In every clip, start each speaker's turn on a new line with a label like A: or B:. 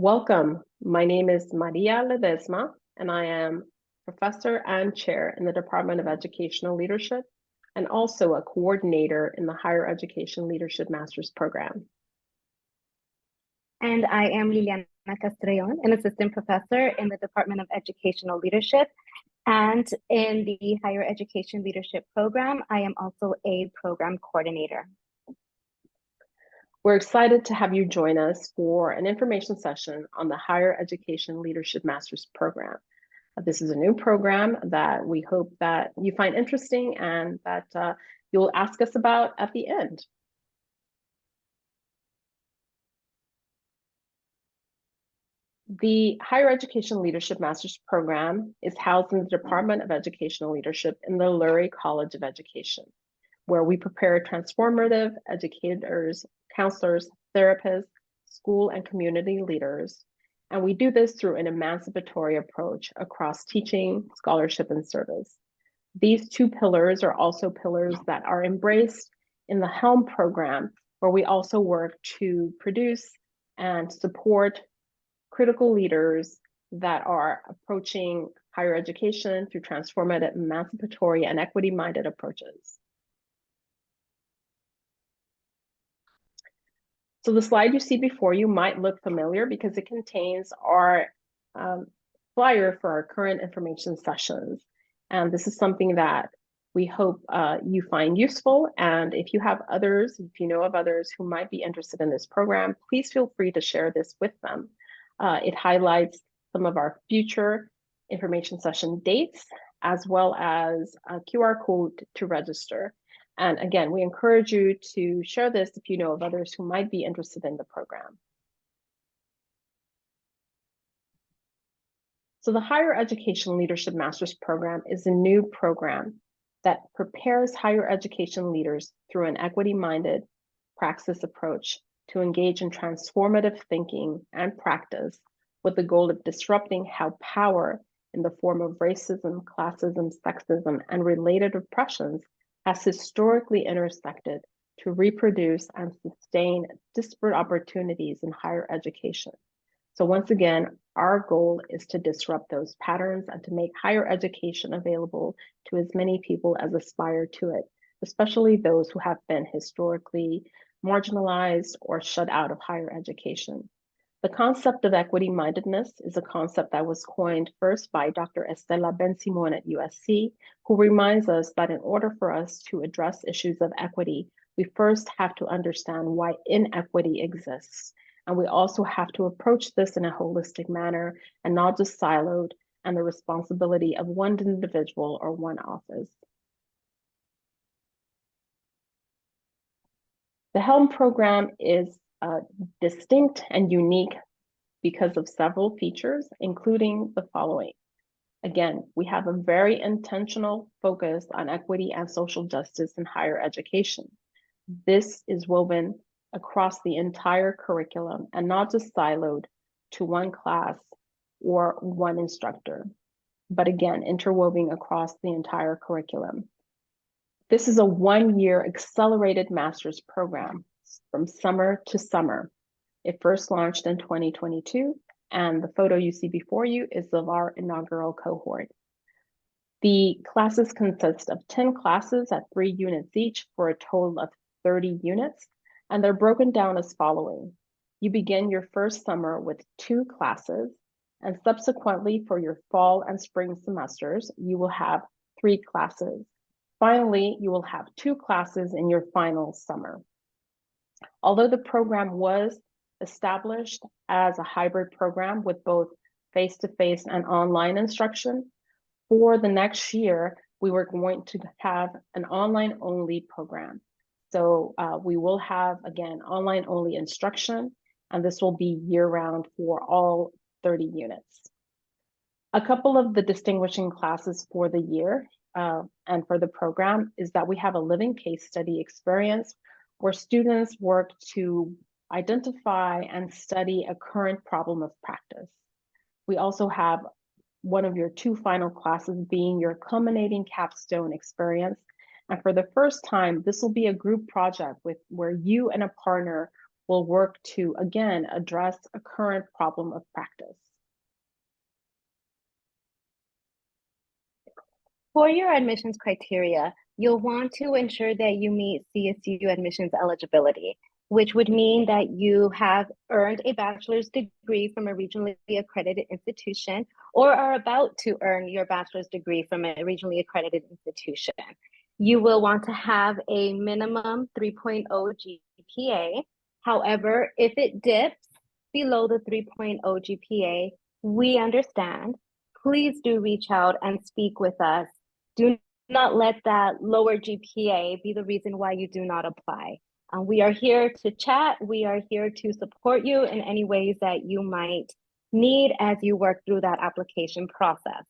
A: Welcome. My name is Maria Ledesma, and I am professor and chair in the Department of Educational Leadership and also a coordinator in the Higher Education Leadership Master's Program.
B: And I am Liliana Castrellon, an assistant professor in the Department of Educational Leadership. And in the Higher Education Leadership Program, I am also a program coordinator.
A: We're excited to have you join us for an information session on the Higher Education Leadership Master's Program. This is a new program that we hope that you find interesting and that you'll ask us about at the end. The Higher Education Leadership Master's Program is housed in the Department of Educational Leadership in the Lurie College of Education, where we prepare transformative educators, counselors, therapists, school and community leaders. And we do this through an emancipatory approach across teaching, scholarship, and service. These two pillars are also pillars that are embraced in the HELM program, where we also work to produce and support critical leaders that are approaching higher education through transformative, emancipatory, and equity-minded approaches. So the slide you see before you might look familiar because it contains our flyer for our current information sessions. And this is something that we hope you find useful. And if you have others, if you know of others who might be interested in this program, please feel free to share this with them. It highlights some of our future information session dates, as well as a QR code to register. And again, we encourage you to share this if you know of others who might be interested in the program. So the Higher Education Leadership Master's Program is a new program that prepares higher education leaders through an equity-minded praxis approach to engage in transformative thinking and practice with the goal of disrupting how power in the form of racism, classism, sexism, and related oppressions has historically intersected to reproduce and sustain disparate opportunities in higher education. So once again, our goal is to disrupt those patterns and to make higher education available to as many people as aspire to it, especially those who have been historically marginalized or shut out of higher education. The concept of equity-mindedness is a concept that was coined first by Dr. Estela Ben-Simon at USC, who reminds us that in order for us to address issues of equity, we first have to understand why inequity exists. And we also have to approach this in a holistic manner and not just siloed and the responsibility of one individual or one office. The HELM program is distinct and unique because of several features, including the following. Again, we have a very intentional focus on equity and social justice in higher education. This is woven across the entire curriculum and not just siloed to one class or one instructor, but again, interwoven across the entire curriculum. This is a one-year accelerated master's program from summer to summer. It first launched in 2022, and the photo you see before you is of our inaugural cohort. The classes consist of 10 classes at 3 units each for a total of 30 units, and they're broken down as following. You begin your first summer with 2 classes, and subsequently for your fall and spring semesters, you will have 3 classes. Finally, you will have 2 classes in your final summer. Although the program was established as a hybrid program with both face-to-face and online instruction, for the next year, we were going to have an online-only program. So we will have, again, online-only instruction, and this will be year-round for all 30 units. A couple of the distinguishing classes for the year and for the program is that we have a living case study experience where students work to identify and study a current problem of practice. We also have one of your 2 final classes being your culminating capstone experience. And for the first time, this will be a group project where you and a partner will work to, again, address a current problem of practice.
B: For your admissions criteria, you'll want to ensure that you meet CSU admissions eligibility, which would mean that you have earned a bachelor's degree from a regionally accredited institution or are about to earn your bachelor's degree from a regionally accredited institution. You will want to have a minimum 3.0 GPA. However, if it dips below the 3.0 GPA, we understand. Please do reach out and speak with us. Do not let that lower GPA be the reason why you do not apply. We are here to chat. We are here to support you in any ways that you might need as you work through that application process.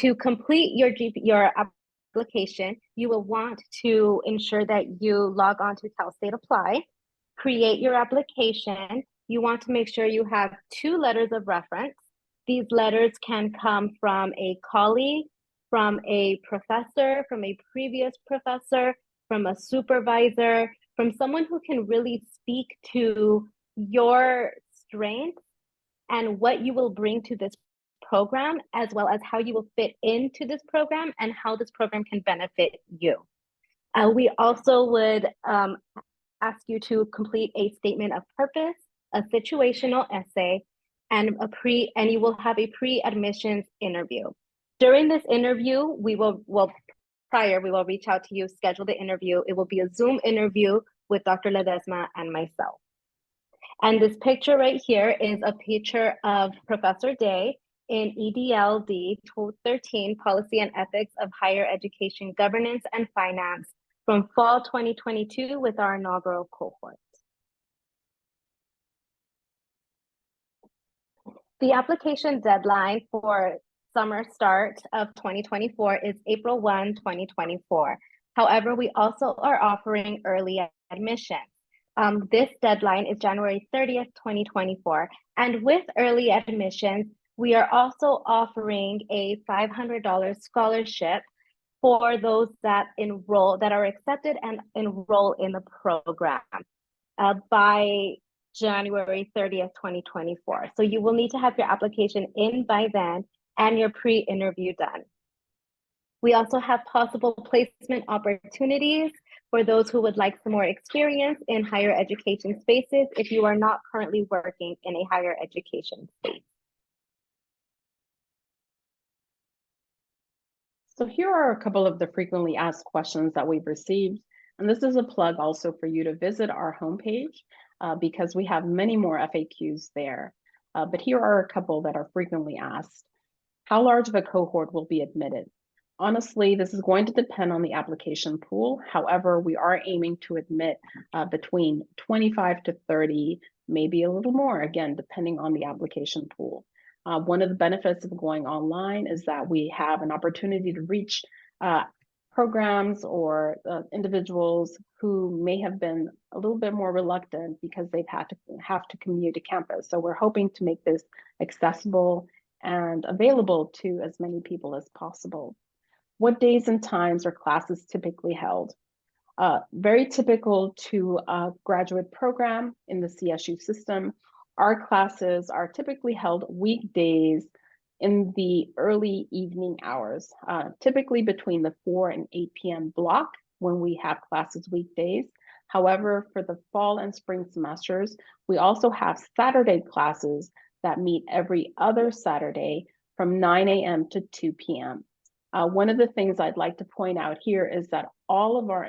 B: To complete your application, you will want to ensure that you log on to Cal State Apply, create your application. You want to make sure you have 2 letters of reference. These letters can come from a colleague, from a professor, from a previous professor, from a supervisor, from someone who can really speak to your strengths and what you will bring to this program, as well as how you will fit into this program and how this program can benefit you. We also would ask you to complete a statement of purpose, a situational essay, and you will have a pre-admissions interview. During this interview, we will reach out to you, schedule the interview. It will be a Zoom interview with Dr. Ledesma and myself. And this picture right here is a picture of Professor Day in EDLD 1213, Policy and Ethics of Higher Education Governance and Finance from fall 2022 with our inaugural cohort. The application deadline for summer start of 2024 is April 1, 2024. However, we also are offering early admission. This deadline is January 30th, 2024. And with early admissions, we are also offering a $500 scholarship for those that are accepted and enroll in the program by January 30th, 2024. So you will need to have your application in by then and your pre-interview done. We also have possible placement opportunities for those who would like some more experience in higher education spaces if you are not currently working in a higher education space.
A: So here are a couple of the frequently asked questions that we've received. And this is a plug also for you to visit our homepage because we have many more FAQs there. But here are a couple that are frequently asked. How large of a cohort will be admitted? Honestly, this is going to depend on the application pool. However, we are aiming to admit between 25 to 30, maybe a little more, again, depending on the application pool. One of the benefits of going online is that we have an opportunity to reach programs or individuals who may have been a little bit more reluctant because they've have to commute to campus. So we're hoping to make this accessible and available to as many people as possible. What days and times are classes typically held? Very typical to a graduate program in the CSU system. Our classes are typically held weekdays in the early evening hours, typically between the 4 and 8 p.m. block when we have classes weekdays. However, for the fall and spring semesters, we also have Saturday classes that meet every other Saturday from 9 a.m. to 2 p.m. One of the things I'd like to point out here is that all of our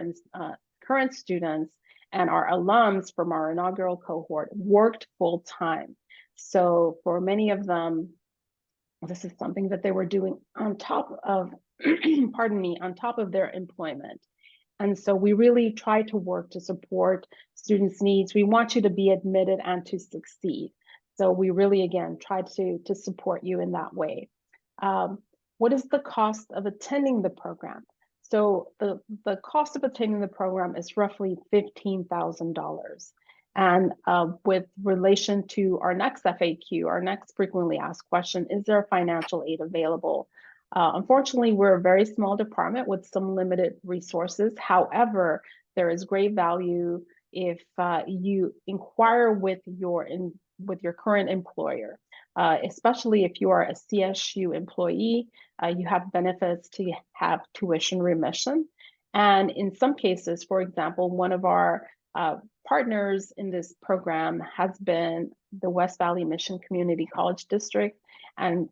A: current students and our alums from our inaugural cohort worked full time. So for many of them, this is something that they were doing on top of, pardon me, on top of their employment. And so we really try to work to support students' needs. We want you to be admitted and to succeed. So we really, again, try to support you in that way. What is the cost of attending the program? So the cost of attending the program is roughly $15,000. And with relation to our next FAQ, our next frequently asked question, is there financial aid available? Unfortunately, we're a very small department with some limited resources. However, there is great value if you inquire with your current employer, especially if you are a CSU employee, you have benefits to have tuition remission. And in some cases, for example, one of our partners in this program has been the West Valley Mission Community College District, and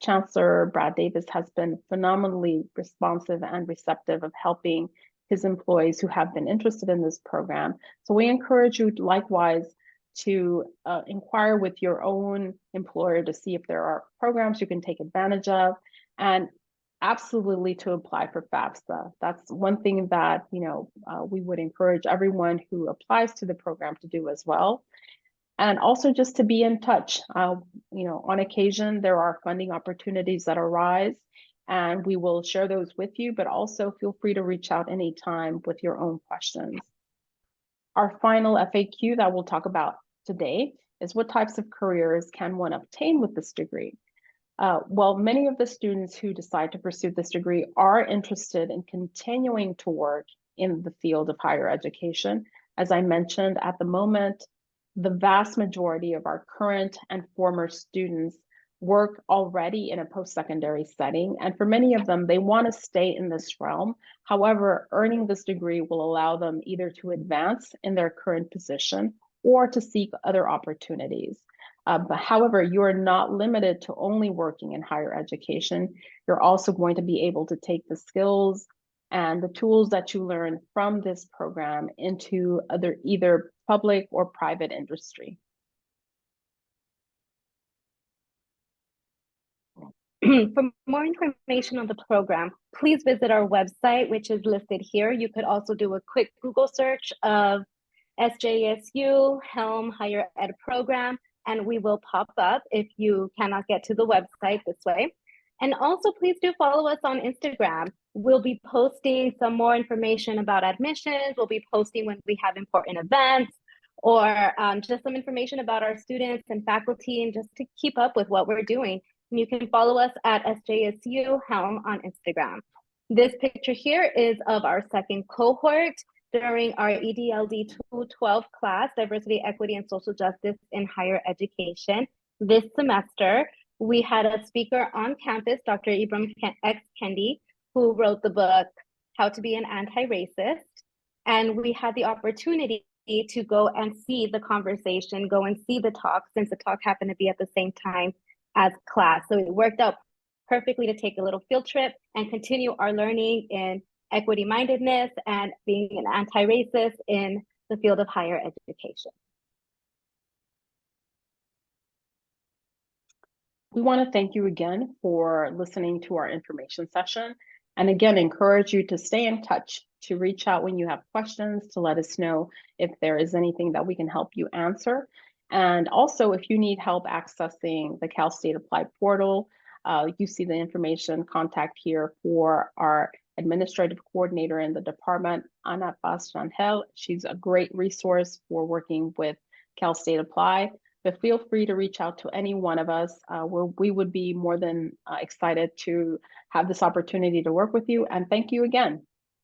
A: Chancellor Brad Davis has been phenomenally responsive and receptive of helping his employees who have been interested in this program. So we encourage you likewise to inquire with your own employer to see if there are programs you can take advantage of, and absolutely to apply for FAFSA. That's one thing that we would encourage everyone who applies to the program to do as well. And also just to be in touch. On occasion, there are funding opportunities that arise, and we will share those with you, but also feel free to reach out anytime with your own questions. Our final FAQ that we'll talk about today is what types of careers can one obtain with this degree? Well, many of the students who decide to pursue this degree are interested in continuing to work in the field of higher education. As I mentioned, at the moment, the vast majority of our current and former students work already in a post-secondary setting. And for many of them, they want to stay in this realm. However, earning this degree will allow them either to advance in their current position or to seek other opportunities. But however, you are not limited to only working in higher education. You're also going to be able to take the skills and the tools that you learn from this program into either public or private industry.
B: For more information on the program, please visit our website, which is listed here. You could also do a quick Google search of SJSU HELM Higher Ed Program, and we will pop up if you cannot get to the website this way. And also, please do follow us on Instagram. We'll be posting some more information about admissions. We'll be posting when we have important events, or just some information about our students and faculty, and just to keep up with what we're doing. And you can follow us at SJSU HELM on Instagram. This picture here is of our second cohort during our EDLD 212 class, Diversity, Equity, and Social Justice in Higher Education. This semester, we had a speaker on campus, Dr. Ibram X. Kendi, who wrote the book, How to Be an Anti-Racist. And we had the opportunity to go and see the conversation, go and see the talk, since the talk happened to be at the same time as class. So it worked out perfectly to take a little field trip and continue our learning in equity-mindedness and being an anti-racist in the field of higher education.
A: We want to thank you again for listening to our information session, and again, encourage you to stay in touch, to reach out when you have questions, to let us know if there is anything that we can help you answer. And also, if you need help accessing the Cal State Apply portal, you see the information contact here for our administrative coordinator in the department, Ana Paz Rangel. She's a great resource for working with Cal State Apply. But feel free to reach out to any one of us. We would be more than excited to have this opportunity to work with you. And thank you again.